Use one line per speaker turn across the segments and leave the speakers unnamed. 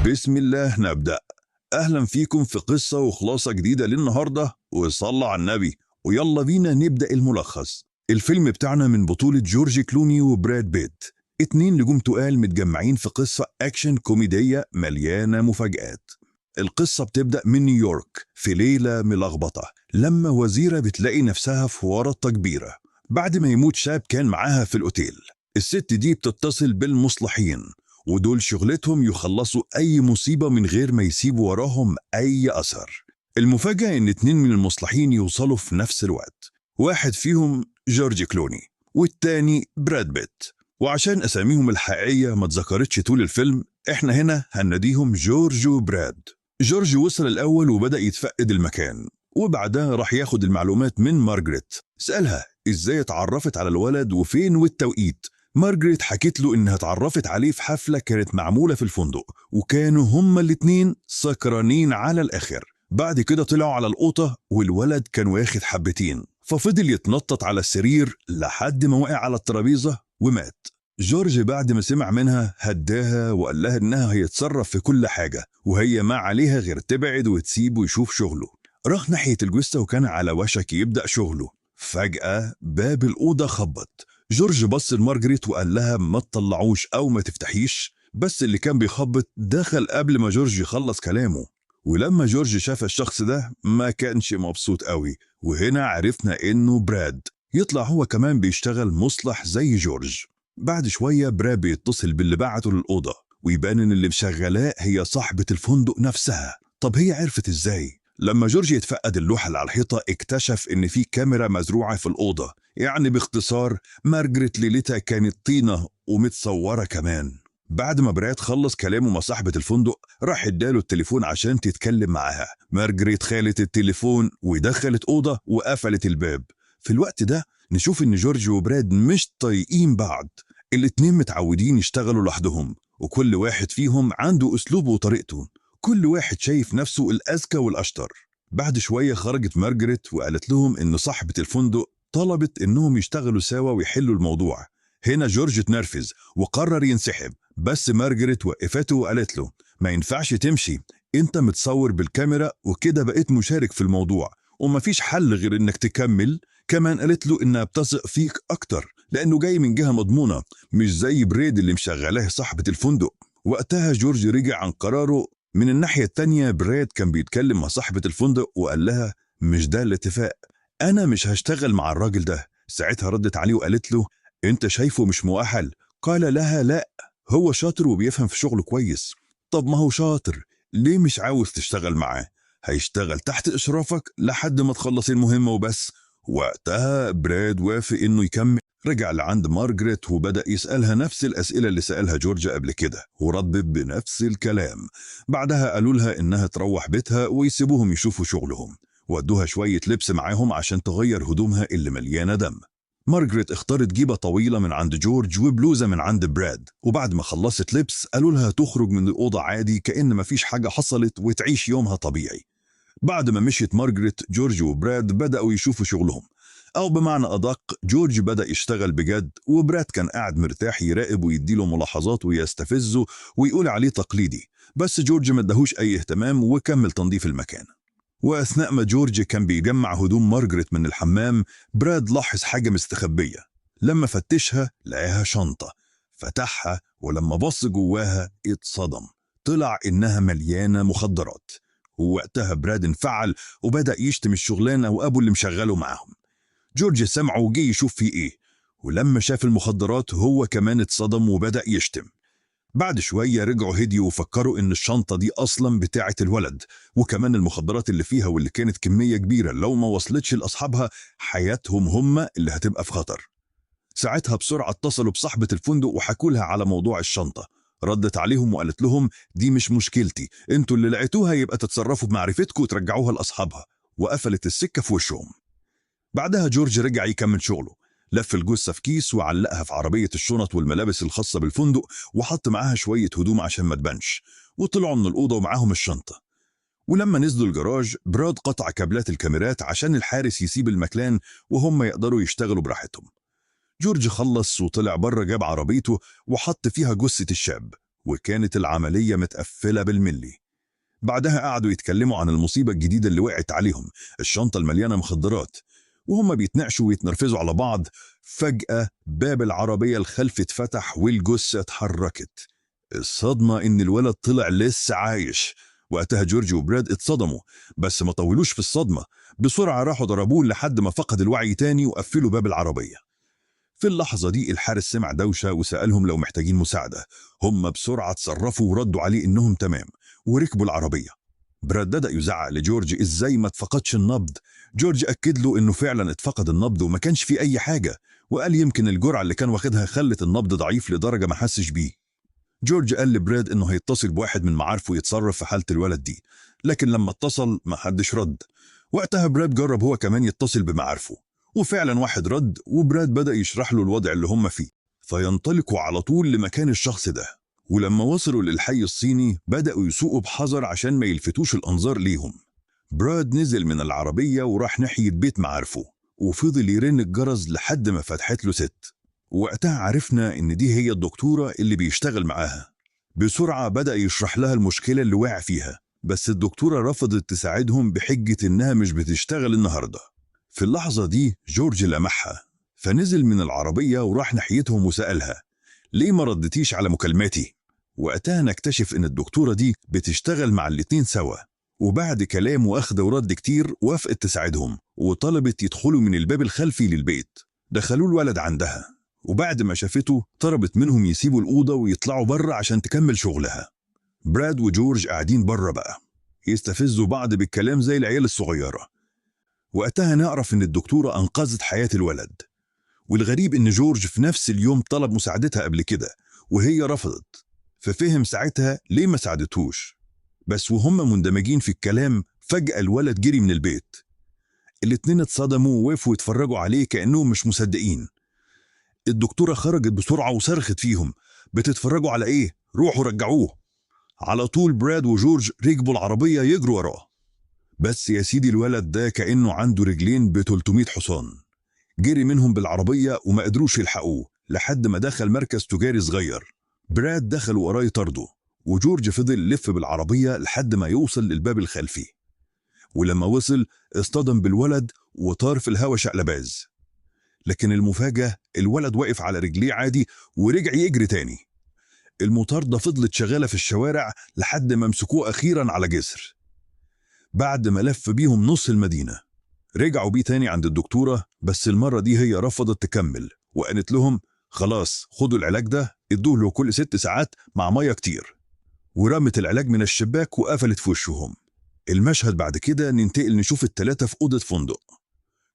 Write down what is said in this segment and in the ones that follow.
بسم الله نبدأ. أهلا فيكم في قصة وخلاصة جديدة للنهاردة، وصلى على النبي ويلا بينا نبدأ الملخص. الفيلم بتاعنا من بطولة جورج كلوني وبراد بيت، اتنين نجوم تقال متجمعين في قصة أكشن كوميدية مليانة مفاجآت. القصة بتبدأ من نيويورك في ليلة ملخبطة، لما وزيرة بتلاقي نفسها في ورطة كبيرة بعد ما يموت شاب كان معاها في الأوتيل. الست دي بتتصل بالمصلحين، ودول شغلتهم يخلصوا أي مصيبة من غير ما يسيبوا وراهم أي أثر. المفاجأة إن اتنين من المصلحين يوصلوا في نفس الوقت، واحد فيهم جورج كلوني والتاني براد بيت، وعشان أساميهم الحقيقية ما اتذكرتش طول الفيلم احنا هنا هناديهم جورج وبراد. جورج وصل الأول وبدأ يتفقد المكان، وبعدها راح ياخد المعلومات من مارجريت، سألها ازاي اتعرفت على الولد وفين والتوقيت. مارجريت حكت له إنها اتعرفت عليه في حفلة كانت معمولة في الفندق، وكانوا هما الاتنين سكرانين على الآخر. بعد كده طلعوا على القوطة والولد كان واخد حبتين، ففضل يتنطط على السرير لحد ما وقع على الترابيزة ومات. جورج بعد ما سمع منها هداها وقال لها إنها هيتصرف في كل حاجة، وهي ما عليها غير تبعد وتسيبه يشوف شغله. راح ناحية الجثة وكان على وشك يبدأ شغله. فجأة باب الأوضة خبط. جورج بص لمارجريت وقال لها ما تطلعوش أو ما تفتحيش، بس اللي كان بيخبط دخل قبل ما جورج يخلص كلامه. ولما جورج شاف الشخص ده ما كانش مبسوط قوي، وهنا عرفنا إنه براد. يطلع هو كمان بيشتغل مصلح زي جورج. بعد شوية براد بيتصل باللي بعته للأوضة، ويبان إن اللي مشغلاه هي صاحبة الفندق نفسها. طب هي عرفت إزاي؟ لما جورج يتفقد اللوحة اللي على الحيطة اكتشف إن في كاميرا مزروعة في الأوضة. يعني باختصار مارجريت ليلتها كانت طينة ومتصورة كمان. بعد ما براد خلص كلامه مع صاحبة الفندق راح اداله التليفون عشان تتكلم معاها. مارجريت خالت التليفون ودخلت أوضة وقفلت الباب. في الوقت ده نشوف إن جورج وبراد مش طايقين بعض. الاتنين متعودين يشتغلوا لوحدهم، وكل واحد فيهم عنده أسلوبه وطريقته. كل واحد شايف نفسه الأذكى والأشطر. بعد شوية خرجت مارجريت وقالت لهم إن صاحبة الفندق طلبت إنهم يشتغلوا سوا ويحلوا الموضوع. هنا جورج اتنرفز وقرر ينسحب، بس مارجريت وقفته وقالت له ما ينفعش تمشي، انت متصور بالكاميرا وكده بقيت مشارك في الموضوع ومفيش حل غير انك تكمل. كمان قالت له انها بتثق فيك اكتر لانه جاي من جهة مضمونة، مش زي بريد اللي مشغلاه صاحبة الفندق. وقتها جورج رجع عن قراره. من الناحية التانية براد كان بيتكلم مع صاحبة الفندق وقال لها مش ده الاتفاق، أنا مش هشتغل مع الراجل ده. ساعتها ردت عليه وقالت له أنت شايفه مش مؤهل؟ قال لها لا، هو شاطر وبيفهم في شغله كويس. طب ما هو شاطر، ليه مش عاوز تشتغل معاه؟ هيشتغل تحت إشرافك لحد ما تخلص المهمة وبس. وقتها براد وافق إنه يكمل. رجع لعند مارجريت وبدأ يسألها نفس الأسئلة اللي سألها جورج قبل كده، وردت بنفس الكلام. بعدها قالوا لها إنها تروح بيتها ويسيبوهم يشوفوا شغلهم. ودوها شوية لبس معاهم عشان تغير هدومها اللي مليانة دم. مارجريت اختارت جيبة طويلة من عند جورج وبلوزة من عند براد، وبعد ما خلصت لبس قالوا لها تخرج من الأوضة عادي كأن مفيش حاجة حصلت وتعيش يومها طبيعي. بعد ما مشيت مارجريت جورج وبراد بدأوا يشوفوا شغلهم، أو بمعنى أدق جورج بدأ يشتغل بجد، وبراد كان قاعد مرتاح يراقب ويديله ملاحظات ويستفزه ويقول عليه تقليدي. بس جورج ما اداهوش أي اهتمام وكمل تنظيف المكان. وأثناء ما جورج كان بيجمع هدوم مارجريت من الحمام براد لاحظ حاجة مستخبية. لما فتشها لقاها شنطة، فتحها ولما بص جواها اتصدم، طلع إنها مليانة مخدرات. ووقتها براد انفعل وبدأ يشتم الشغلانة وأبو اللي مشغله معاهم. جورج سمعه وجي يشوف فيه إيه، ولما شاف المخدرات هو كمان اتصدم وبدأ يشتم. بعد شوية رجعوا هديوا وفكروا إن الشنطة دي أصلا بتاعة الولد، وكمان المخدرات اللي فيها واللي كانت كمية كبيرة لو ما وصلتش لأصحابها حياتهم هم اللي هتبقى في خطر. ساعتها بسرعة اتصلوا بصاحبة الفندق وحكوا لها على موضوع الشنطة. ردت عليهم وقالت لهم دي مش مشكلتي، انتوا اللي لقيتوها يبقى تتصرفوا بمعرفتكم وترجعوها لأصحابها. وقفلت السكة في وشهم. بعدها جورج رجع يكمل شغله، لف الجثة في كيس وعلقها في عربية الشنط والملابس الخاصة بالفندق، وحط معاها شوية هدوم عشان ما تبانش، وطلعوا من الأوضة ومعاهم الشنطة. ولما نزلوا الجراج براد قطع كابلات الكاميرات عشان الحارس يسيب المكان وهم يقدروا يشتغلوا براحتهم. جورج خلص وطلع بره، جاب عربيته وحط فيها جثة الشاب، وكانت العملية متقفلة بالملي. بعدها قعدوا يتكلموا عن المصيبة الجديدة اللي وقعت عليهم، الشنطة المليانة مخدرات. وهم بيتناقشوا ويتنرفزوا على بعض، فجأة باب العربية الخلفي اتفتح والجثة اتحركت. الصدمة إن الولد طلع لسه عايش. وقتها جورج وبراد اتصدموا، بس ما طولوش في الصدمة، بسرعة راحوا ضربوه لحد ما فقد الوعي تاني وقفلوا باب العربية. في اللحظة دي الحارس سمع دوشة وسألهم لو محتاجين مساعدة. هم بسرعة اتصرفوا وردوا عليه إنهم تمام، وركبوا العربية. براد بدأ يزعق لجورج إزاي ما اتفقدش النبض. جورج أكد له إنه فعلا اتفقد النبض وما كانش فيه أي حاجة، وقال يمكن الجرعة اللي كان واخدها خلت النبض ضعيف لدرجة ما حسش بيه. جورج قال لبراد إنه هيتصل بواحد من معارفه يتصرف في حالة الولد دي، لكن لما اتصل ما حدش رد. وقتها براد جرب هو كمان يتصل بمعارفه، وفعلا واحد رد، وبراد بدأ يشرح له الوضع اللي هم فيه. فينطلقوا على طول لمكان الشخص ده، ولما وصلوا للحي الصيني بدأوا يسوقوا بحذر عشان ما يلفتوش الأنظار ليهم. براد نزل من العربية وراح ناحية بيت معارفه، وفضل يرن الجرس لحد ما فتحت له ست. وقتها عرفنا إن دي هي الدكتورة اللي بيشتغل معاها. بسرعة بدأ يشرح لها المشكلة اللي واقع فيها، بس الدكتورة رفضت تساعدهم بحجة إنها مش بتشتغل النهاردة. في اللحظة دي جورج لمحها، فنزل من العربية وراح ناحيتهم وسألها ليه ما ردتيش على مكالماتي؟ وقتها نكتشف إن الدكتورة دي بتشتغل مع الاتنين سوا. وبعد كلام وأخذ ورد كتير وافقت تساعدهم، وطلبت يدخلوا من الباب الخلفي للبيت. دخلوا الولد عندها، وبعد ما شافته طلبت منهم يسيبوا الأوضة ويطلعوا بره عشان تكمل شغلها. براد وجورج قاعدين بره بقى يستفزوا بعض بالكلام زي العيال الصغيرة. وقتها نعرف إن الدكتورة أنقذت حياة الولد. والغريب إن جورج في نفس اليوم طلب مساعدتها قبل كده وهي رفضت، ففهم ساعتها ليه ما ساعدتهوش. بس وهم مندمجين في الكلام فجأة الولد جري من البيت. الاتنين اتصدموا ووقفوا يتفرجوا عليه كأنهم مش مصدقين. الدكتورة خرجت بسرعة وصرخت فيهم بتتفرجوا على ايه؟ روحوا رجعوه. على طول براد وجورج ركبوا العربية يجروا وراه. بس يا سيدي الولد ده كأنه عنده رجلين ب300 حصان. جري منهم بالعربية وما قدروش يلحقوه لحد ما دخل مركز تجاري صغير. براد دخل وراه يطرده، وجورج فضل يلف بالعربية لحد ما يوصل للباب الخلفي. ولما وصل اصطدم بالولد وطار في الهوا شقلباز. لكن المفاجأة الولد وقف على رجليه عادي ورجع يجري تاني. المطاردة فضلت شغالة في الشوارع لحد ما مسكوه أخيرا على جسر. بعد ما لف بيهم نص المدينة رجعوا بيه تاني عند الدكتورة، بس المرة دي هي رفضت تكمل وقالت لهم خلاص خدوا العلاج ده ادوه له كل 6 ساعات مع مية كتير. ورمت العلاج من الشباك وقفلت في وشهم. المشهد بعد كده ننتقل نشوف التلاتة في أوضة فندق.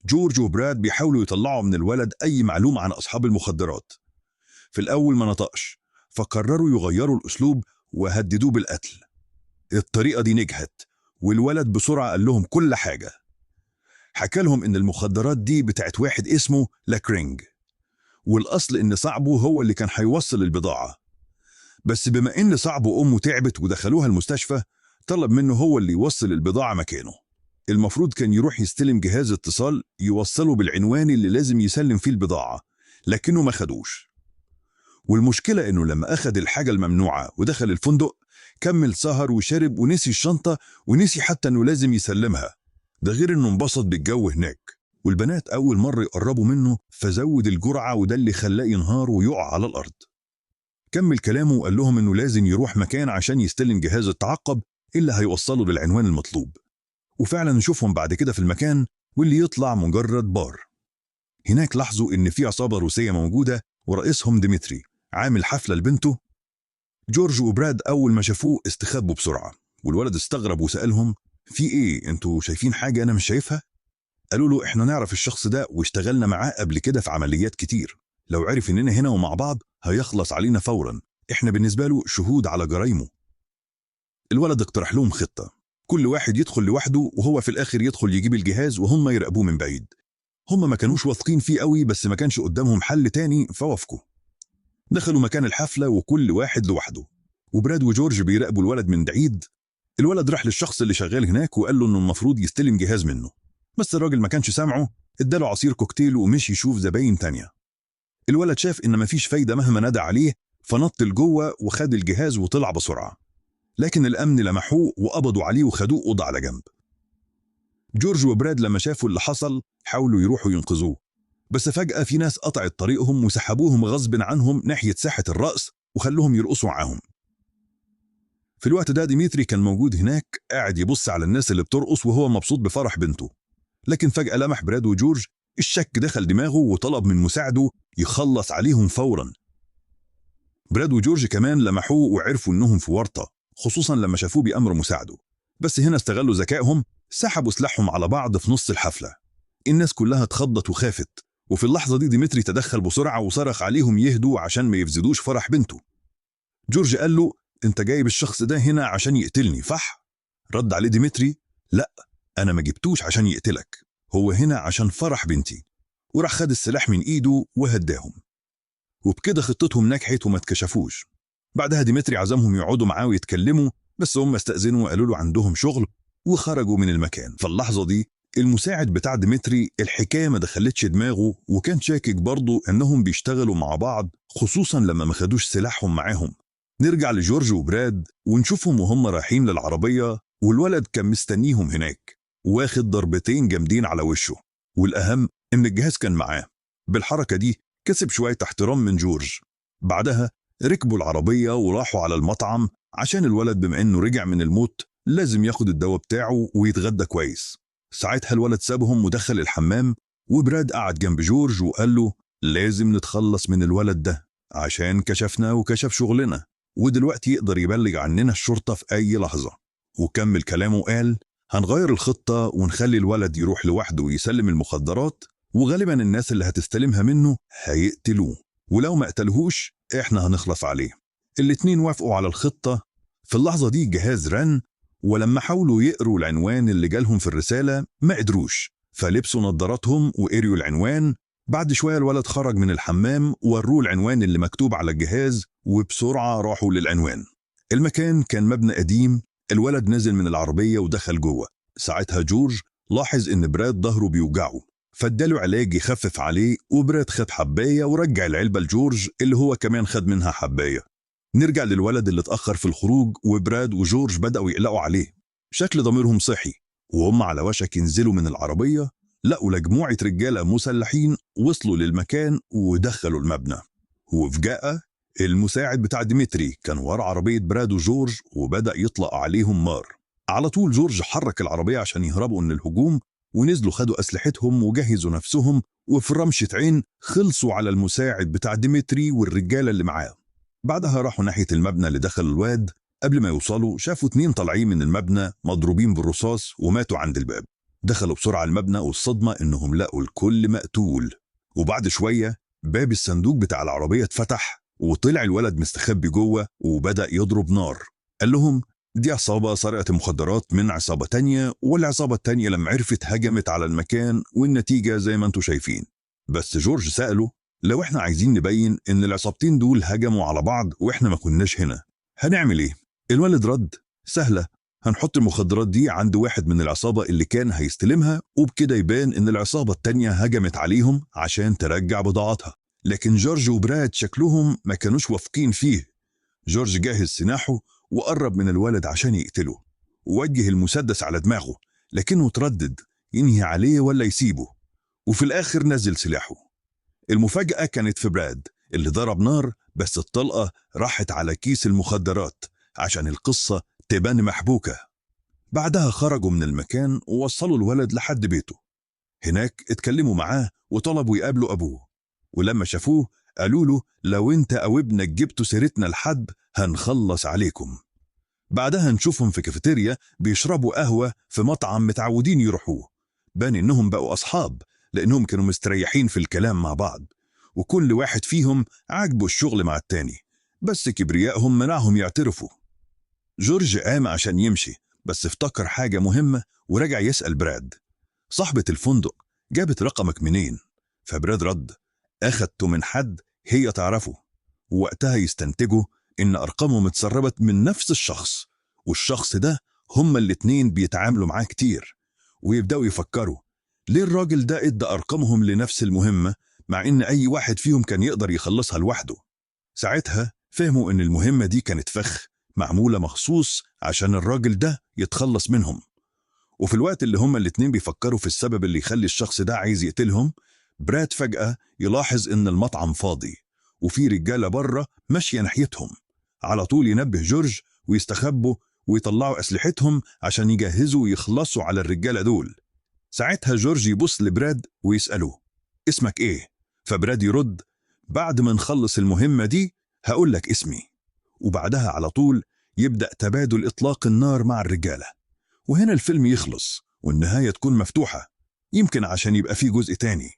جورج وبراد بيحاولوا يطلعوا من الولد أي معلومة عن أصحاب المخدرات. في الأول ما نطقش، فقرروا يغيروا الأسلوب وهددوه بالقتل. الطريقة دي نجحت، والولد بسرعة قال لهم كل حاجة. حكى لهم إن المخدرات دي بتاعت واحد اسمه لاكرينج، والأصل إن صاحبه هو اللي كان هيوصل البضاعة. بس بما إن صاحبه وأمه تعبت ودخلوها المستشفى طلب منه هو اللي يوصل البضاعة مكانه. المفروض كان يروح يستلم جهاز اتصال يوصله بالعنوان اللي لازم يسلم فيه البضاعة، لكنه ما خدوش. والمشكلة إنه لما أخد الحاجة الممنوعة ودخل الفندق كمل سهر وشرب ونسي الشنطة ونسي حتى إنه لازم يسلمها. ده غير إنه انبسط بالجو هناك، والبنات أول مرة يقربوا منه فزود الجرعة وده اللي خلاه ينهار ويقع على الأرض. كمل كلامه وقال لهم إنه لازم يروح مكان عشان يستلم جهاز التعقب اللي هيوصله للعنوان المطلوب. وفعلا نشوفهم بعد كده في المكان واللي يطلع مجرد بار. هناك لاحظوا إن في عصابة روسية موجودة ورئيسهم ديمتري عامل حفلة لبنته. جورج وبراد أول ما شافوه استخبوا بسرعة، والولد استغرب وسألهم في إيه؟ أنتوا شايفين حاجة أنا مش شايفها؟ قالوا له إحنا نعرف الشخص ده واشتغلنا معاه قبل كده في عمليات كتير، لو عرف إننا هنا ومع بعض هيخلص علينا فورا، إحنا بالنسبة له شهود على جرايمه. الولد اقترح لهم خطة، كل واحد يدخل لوحده وهو في الآخر يدخل يجيب الجهاز وهم يراقبوه من بعيد. هم ما كانوش واثقين فيه قوي بس ما كانش قدامهم حل تاني فوافقوا. دخلوا مكان الحفلة وكل واحد لوحده، وبراد وجورج بيراقبوا الولد من بعيد. الولد راح للشخص اللي شغال هناك وقال له إنه المفروض يستلم جهاز منه، بس الراجل ما كانش سامعه، اداله عصير كوكتيل ومشي يشوف زباين تانية. الولد شاف إن مفيش فايدة مهما نادى عليه فنط لجوه وخد الجهاز وطلع بسرعة، لكن الأمن لمحوه وقبضوا عليه وخدوه أوضة على جنب. جورج وبراد لما شافوا اللي حصل حاولوا يروحوا ينقذوه، بس فجأة في ناس قطعت طريقهم وسحبوهم غصب عنهم ناحية ساحة الرقص وخلوهم يرقصوا معاهم. في الوقت ده ديمتري كان موجود هناك قاعد يبص على الناس اللي بترقص وهو مبسوط بفرح بنته، لكن فجأة لمح براد وجورج الشك دخل دماغه وطلب من مساعده يخلص عليهم فورا. براد وجورج كمان لمحوه وعرفوا انهم في ورطة، خصوصا لما شافوه بأمر مساعده، بس هنا استغلوا ذكائهم، سحبوا سلاحهم على بعض في نص الحفلة. الناس كلها اتخضت وخافت، وفي اللحظة دي ديمتري تدخل بسرعة وصرخ عليهم يهدوا عشان ما يفزدوش فرح بنته. جورج قال له انت جايب الشخص ده هنا عشان يقتلني صح؟ رد عليه ديمتري لا، انا ما جبتوش عشان يقتلك، هو هنا عشان فرح بنتي. وراح خد السلاح من ايده وهداهم، وبكده خطتهم نجحت وما اتكشفوش. بعدها ديمتري عزمهم يقعدوا معاه ويتكلموا، بس هم استأذنوا وقالوا له عندهم شغل وخرجوا من المكان. في اللحظة دي المساعد بتاع ديمتري الحكاية ما دخلتش دماغه، وكان شاكك برضه انهم بيشتغلوا مع بعض، خصوصا لما ما خدوش سلاحهم معاهم. نرجع لجورج وبراد ونشوفهم وهم رايحين للعربية، والولد كان مستنيهم هناك واخد ضربتين جامدين على وشه، والأهم إن الجهاز كان معاه. بالحركة دي كسب شوية احترام من جورج. بعدها ركبوا العربية وراحوا على المطعم عشان الولد بما إنه رجع من الموت لازم ياخد الدواء بتاعه ويتغدى كويس. ساعتها الولد سابهم ودخل الحمام، وبراد قعد جنب جورج وقال له لازم نتخلص من الولد ده عشان كشفنا وكشف شغلنا، ودلوقتي يقدر يبلغ عننا الشرطة في أي لحظة. وكمل كلامه وقال هنغير الخطة ونخلي الولد يروح لوحده ويسلم المخدرات، وغالبا الناس اللي هتستلمها منه هيقتلوه، ولو ما قتلهوش احنا هنخلص عليه. الاتنين وافقوا على الخطة. في اللحظة دي الجهاز رن، ولما حاولوا يقروا العنوان اللي جالهم في الرسالة ما قدروش، فلبسوا نظاراتهم وقريوا العنوان. بعد شوية الولد خرج من الحمام وروه العنوان اللي مكتوب على الجهاز، وبسرعة راحوا للعنوان. المكان كان مبنى قديم. الولد نزل من العربية ودخل جوه. ساعتها جورج لاحظ ان براد ظهره بيوجعه، فاداله علاج يخفف عليه، وبراد خد حباية ورجع العلبة لجورج اللي هو كمان خد منها حباية. نرجع للولد اللي اتأخر في الخروج، وبراد وجورج بدأوا يقلقوا عليه. شكل ضميرهم صحي، وهم على وشك ينزلوا من العربية لقوا مجموعة رجالة مسلحين وصلوا للمكان ودخلوا المبنى. وفجأة المساعد بتاع ديمتري كان ورا عربية براد وجورج وبدأ يطلق عليهم نار. على طول جورج حرك العربية عشان يهربوا من الهجوم، ونزلوا خدوا أسلحتهم وجهزوا نفسهم، وفي رمشة عين خلصوا على المساعد بتاع ديمتري والرجالة اللي معاه. بعدها راحوا ناحية المبنى اللي دخل الواد. قبل ما يوصلوا شافوا 2 طالعين من المبنى مضروبين بالرصاص وماتوا عند الباب. دخلوا بسرعة المبنى، والصدمة إنهم لقوا الكل مقتول. وبعد شوية باب الصندوق بتاع العربية اتفتح وطلع الولد مستخبي جوه وبدأ يضرب نار. قال لهم دي عصابة سرقت مخدرات من عصابة تانية، والعصابة التانية لما عرفت هجمت على المكان، والنتيجة زي ما انتوا شايفين. بس جورج سأله لو احنا عايزين نبين ان العصابتين دول هجموا على بعض واحنا ما كناش هنا هنعمل ايه؟ الولد رد سهلة، هنحط المخدرات دي عند واحد من العصابة اللي كان هيستلمها، وبكده يبان ان العصابة التانية هجمت عليهم عشان ترجع بضاعتها. لكن جورج وبراد شكلهم ما كانوش واثقين فيه. جورج جاهز سلاحه وقرب من الولد عشان يقتله، ووجه المسدس على دماغه، لكنه تردد ينهي عليه ولا يسيبه، وفي الآخر نزل سلاحه. المفاجأة كانت في براد اللي ضرب نار، بس الطلقة راحت على كيس المخدرات عشان القصة تبان محبوكة. بعدها خرجوا من المكان ووصلوا الولد لحد بيته. هناك اتكلموا معاه وطلبوا يقابلوا أبوه، ولما شافوه قالوا له لو انت أو ابنك جبتوا سيرتنا لحد هنخلص عليكم. بعدها نشوفهم في كافيتيريا بيشربوا قهوة في مطعم متعودين يروحوه. بان انهم بقوا أصحاب لأنهم كانوا مستريحين في الكلام مع بعض، وكل واحد فيهم عاجبه الشغل مع التاني، بس كبريائهم منعهم يعترفوا. جورج قام عشان يمشي، بس افتكر حاجة مهمة ورجع يسأل براد صاحبة الفندق جابت رقمك منين؟ فبراد رد أخدته من حد هي تعرفه، ووقتها يستنتجوا إن أرقامهم اتسربت من نفس الشخص، والشخص ده هما الاتنين بيتعاملوا معاه كتير، ويبدأوا يفكروا ليه الراجل ده ادى أرقامهم لنفس المهمة مع إن أي واحد فيهم كان يقدر يخلصها لوحده. ساعتها فهموا إن المهمة دي كانت فخ معمولة مخصوص عشان الراجل ده يتخلص منهم. وفي الوقت اللي هما الاتنين بيفكروا في السبب اللي يخلي الشخص ده عايز يقتلهم، براد فجأة يلاحظ إن المطعم فاضي وفي رجالة بره ماشية ناحيتهم. على طول ينبه جورج ويستخبوا ويطلعوا أسلحتهم عشان يجهزوا ويخلصوا على الرجالة دول. ساعتها جورج يبص لبراد ويسأله: اسمك إيه؟ فبراد يرد: بعد ما نخلص المهمة دي هقول لك اسمي. وبعدها على طول يبدأ تبادل إطلاق النار مع الرجالة. وهنا الفيلم يخلص والنهاية تكون مفتوحة، يمكن عشان يبقى فيه جزء تاني.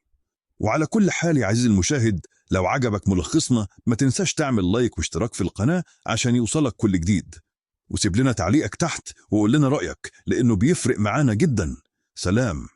وعلى كل حال يا عزيزي المشاهد، لو عجبك ملخصنا ما تنساش تعمل لايك واشتراك في القناة عشان يوصلك كل جديد، وسيب لنا تعليقك تحت وقول لنا رأيك لأنه بيفرق معانا جدا. سلام.